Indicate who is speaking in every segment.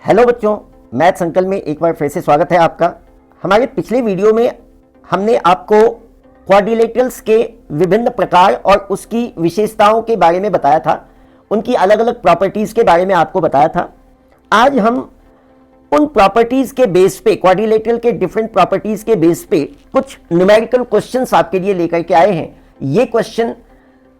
Speaker 1: Hello बच्चों, maths uncle में एक बार फिर से स्वागत है आपका। हमारे पिछले वीडियो में हमने आपको क्वाड्रिलेटरल्स के विभिन्न प्रकार और उसकी विशेषताओं के बारे में बताया था, उनकी अलग अलग प्रॉपर्टीज़ के बारे में आपको बताया था। आज हम उन प्रॉपर्टीज़ के बेस पे, क्वाड्रिलेटरल के डिफरेंट प्रॉपर्टीज़ के बेस पे कुछ न्यूमेरिकल क्वेश्चंस आपके लिए लेकर के आए हैं। ये क्वेश्चन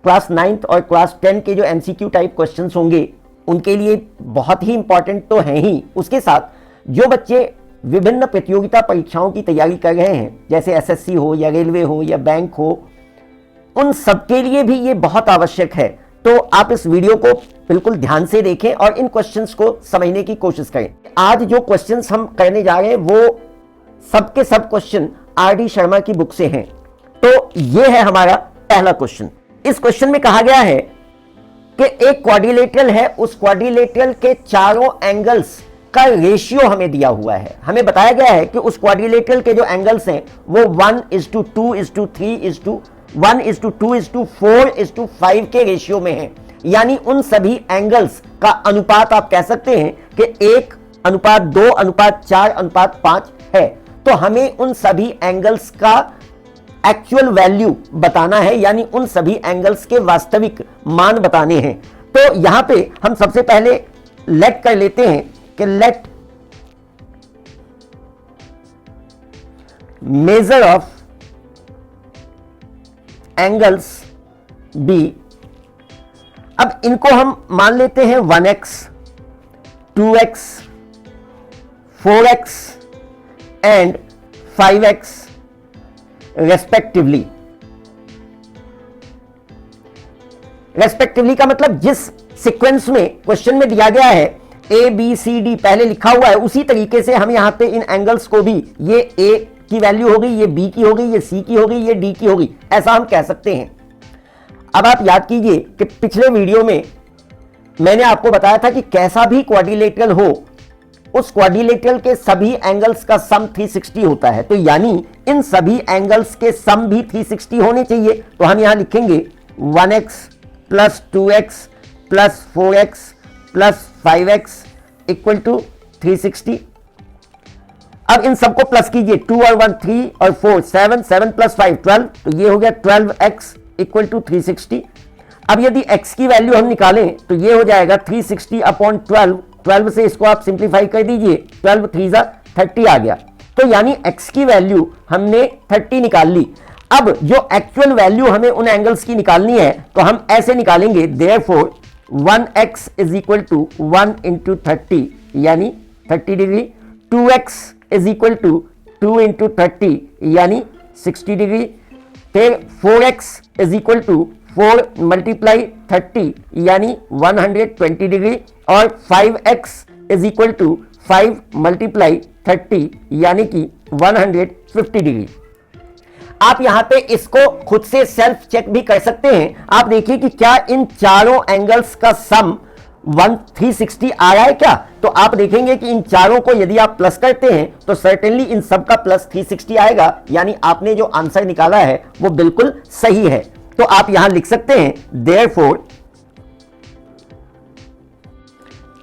Speaker 1: क्लास 9th और क्लास 10 के जो MCQ टाइप क्वेश्चंस होंगे उनके लिए बहुत ही इंपॉर्टेंट तो हैं ही, उसके साथ जो बच्चे विभिन्न प्रतियोगिता परीक्षाओं की तैयारी कर रहे हैं, जैसे SSC हो या रेलवे हो या बैंक हो, उन सबके लिए भी ये बहुत आवश्यक है। तो आप इस वीडियो को बिल्कुल ध्यान से देखें और इन क्वेश्चंस को समझने की कोशिश करें। आज जो क्वेश्चंस हम करने जा रहे हैं वो सबके सब क्वेश्चन RD शर्मा की बुक से हैं। तो ये है हमारा पहला क्वेश्चन। इस क्वेश्चन में कहा गया है कि एक क्वाड्रिलेटरल है, उस क्वाड्रिलेटरल के चारों एंगल्स का रेशियो हमें दिया हुआ है। हमें बताया गया है कि उस क्वाड्रिलेटरल के जो एंगल्स हैं वो 1:2:3:1:1:2:4:5 के रेशियो में है। यानी उन सभी एंगल्स का अनुपात आप कह सकते हैं कि 1:2:4:5 है। तो हमें उन सभी एंगल्स का एक्चुअल वैल्यू बताना है, यानी उन सभी एंगल्स के वास्तविक मान बताने हैं। तो यहां पे हम सबसे पहले लेट कर लेते हैं कि let measure of angles be. अब इनको हम मान लेते हैं 1x, 2x, 4x and 5x respectively. Respectively का मतलब जिस सीक्वेंस में क्वेश्चन में दिया गया है ABCD पहले लिखा हुआ है, उसी तरीके से हम यहां पे इन एंगल्स को भी, ये A की वैल्यू हो गई, ये B की हो गई, ये C की हो गई, ये D की हो गई, ऐसा हम कह सकते हैं। अब आप याद कीजिए कि पिछले वीडियो में मैंने आपको बताया था कि कैसा भी क्वाड्रिलेटरल हो, उस क्वाड्रिलेटरल के सभी एंगल्स का सम 360 होता है। तो यानी इन सभी एंगल्स के सम भी 360 होने चाहिए। तो हम यहां लिखेंगे 1x plus 2x plus 4x plus 5x equal to 360। अब इन सबको प्लस कीजिए, 2 और 1 3 और 4 7, 7 प्लस 5 12, तो ये हो गया 12x इक्वल टू 360। अब यदि x की वैल्यू हम निकालें तो ये हो जाएगा 360/12। 12 से इसको आप सिंप्लीफाई कर दीजिए, 12 3 30 आ गया। तो यानी x की वैल्यू हमने 30 निकाल ली। अब जो एक्चुअल वैल्यू हमें उन एंगल्स की निकालनी है तो हम ऐसे निकालेंगे, therefore 1x is equal to 1 into 30 यानी 30 degree, 2x is equal to 2 into 30 यानी 60 डिग्री, फिर 4x is equal to 4 multiply 30 यानी 120 डिग्री, और 5x is equal to 5 multiply 30 यानी कि 150 डिग्री। आप यहां पे इसको खुद से सेल्फ चेक भी कर सकते हैं। आप देखिए कि क्या इन चारों एंगल्स का सम 360 आ रहा है क्या। तो आप देखेंगे कि इन चारों को यदि आप प्लस करते हैं तो सर्टेनली इन सब का प्लस 360 आएगा, यानी आपने जो आंसर निकाला है वो बिल्कुल सही है। तो आप यहां लिख सकते हैं देयरफॉर।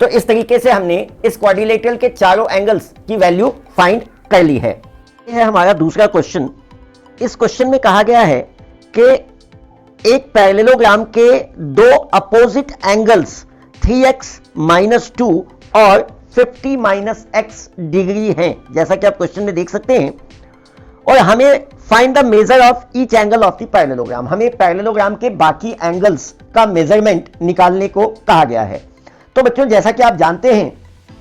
Speaker 1: तो इस तरीके से हमने इस क्वाड्रिलेटरल के चारों एंगल्स की वैल्यू फाइंड कर ली है। यह है हमारा दूसरा क्वेश्चन। इस क्वेश्चन में कहा गया है कि एक पैरेललोग्राम के दो अपोजिट एंगल्स 3x माइनस 2 और 50 - x डिग्री हैं, जैसा कि आप क्वेश्चन में देख सकते हैं। और हमें find the measure of each angle of the parallelogram, हमें पैरेललोग्राम के बाकी एंगल्स का मेजरमेंट निकालने को कहा गया है। तो बच्चों, जैसा कि आप जानते हैं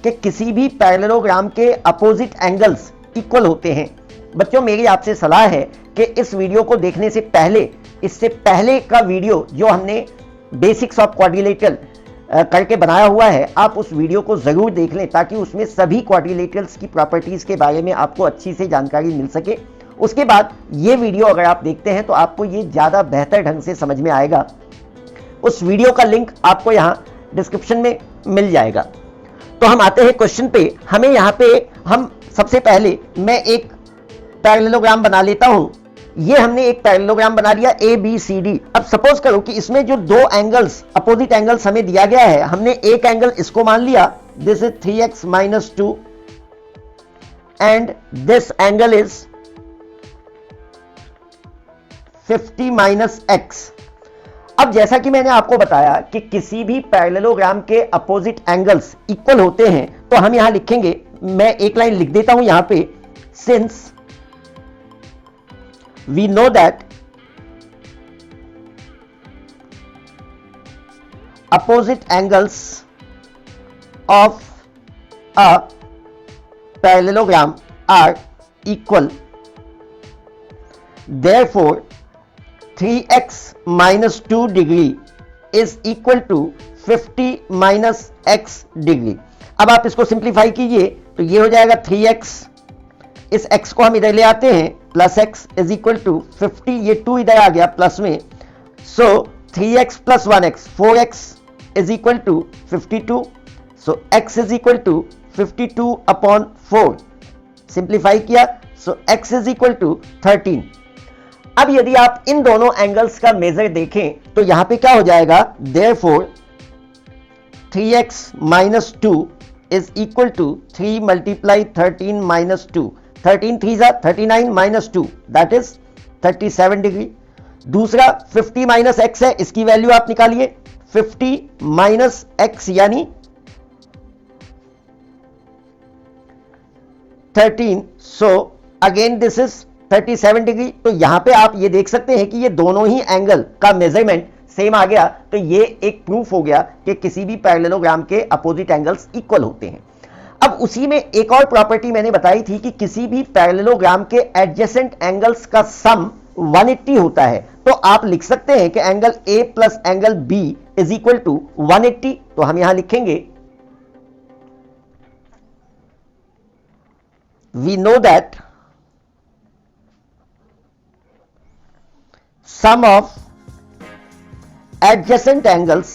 Speaker 1: कि किसी भी पैरेललोग्राम के अपोजिट एंगल्स इक्वल होते हैं। बच्चों, मेरी आपसे सलाह है कि इस वीडियो को देखने से पहले, इससे पहले का वीडियो जो हमने बेसिक्स ऑफ क्वाड्रिलेटरल करके बनाया हुआ है, आप उस वीडियो को जरूर देख लें, ताकि उसमें सभी क्वाड्रिलेटरल्स की प्रॉपर्टीज के बारे में आपको अच्छी से जानकारी मिल सके। उसके बाद ये वीडियो अगर आप देखते हैं तो आपको ये ज्यादा बेहतर ढंग से समझ में आएगा। उस वीडियो का लिंक आपको यहां डिस्क्रिप्शन में मिल जाएगा। तो हम आते हैं क्वेश्चन पे। हमें यहां पे, हम सबसे पहले मैं एक पैरेललोग्राम बना लेता हूं। ये हमने एक पैरेललोग्राम बना लिया ABCD। अब सपोज करो कि इसमें जो दो एंगल्स, अपोजिट एंगल्स हमें दिया गया है, हमने एक एंगल इसको मान लिया this is 3x minus 2 and this angle is 50 minus x. अब जैसा कि मैंने आपको बताया कि किसी भी पैरेललोग्राम के अपोजिट एंगल्स इक्वल होते हैं, तो हम यहां लिखेंगे, मैं एक लाइन लिख देता हूं यहां पे, since we know that opposite angles of a parallelogram are equal, therefore 3x minus 2 degree is equal to 50 minus x degree. अब आप इसको सिंप्लीफाई कीजिए तो ये हो जाएगा 3x, इस x को हम इधर ले आते हैं, plus x is equal to 50, ये 2 इधर आ गया प्लस में, so 3x plus 1x 4x is equal to 52, so x is equal to 52 upon 4, simplify किया, so x is equal to 13. अब यदि आप इन दोनों एंगल्स का मेजर देखें तो यहां पे क्या हो जाएगा, therefore 3x minus 2 is equal to 3 multiply 13 minus 2, 13 3s are 39 minus 2 that is 37 degree. दूसरा 50 माइनस x है, इसकी वैल्यू आप निकालिए, 50 माइनस x यानी 13, so again this is 37 degree. तो यहां पे आप ये देख सकते हैं कि ये दोनों ही एंगल का मेजरमेंट सेम आ गया, तो ये एक प्रूफ हो गया कि किसी भी पैरेललोग्राम के अपोजिट एंगल्स इक्वल होते हैं. अब उसी में एक और प्रॉपर्टी मैंने बताई थी कि किसी भी पैरेललोग्राम के एडजेसेंट एंगल्स का सम 180 होता है, तो आप लिख सकते हैं कि angle A plus angle B is equal to 180. तो हम यहां लिखेंगे, we know that sum of adjacent angles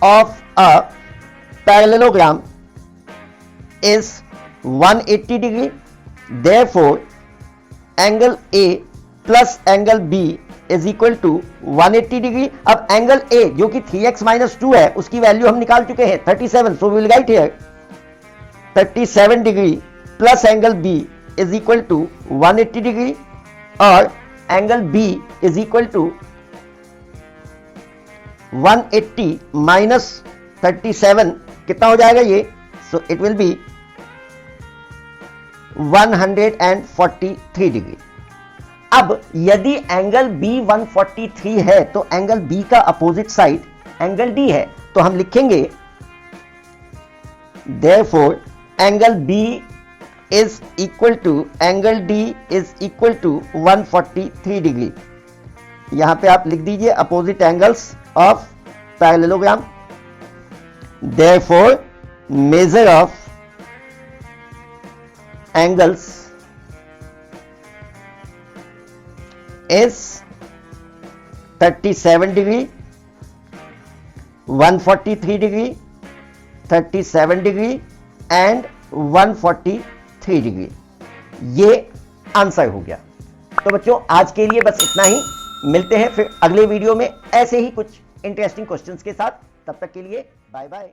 Speaker 1: of a parallelogram is 180 degree, therefore angle A plus angle B is equal to 180 degree. अब एंगल A जो कि 3x minus 2 है उसकी value हम निकाल चुके हैं 37, so we will write here 37 degree plus angle B is equal to 180 degree और angle B is equal to 180 minus 37 कितना हो जाएगा ये, so it will be 143 degree. अब यदि एंगल B 143 है तो एंगल B का अपोजिट साइड एंगल D है, तो हम लिखेंगे therefore angle B is equal to angle D is equal to 143 degree. यहां पे आप लिख दीजिए opposite angles of parallelogram, therefore measure of angles is 37 degree, 143 degree, 37 degree and 143 degree. ये आंसर हो गया. तो बच्चों आज के लिए बस इतना ही, मिलते हैं फिर अगले वीडियो में ऐसे ही कुछ इंटरेस्टिंग क्वेश्चंस के साथ. तब तक के लिए बाय बाय.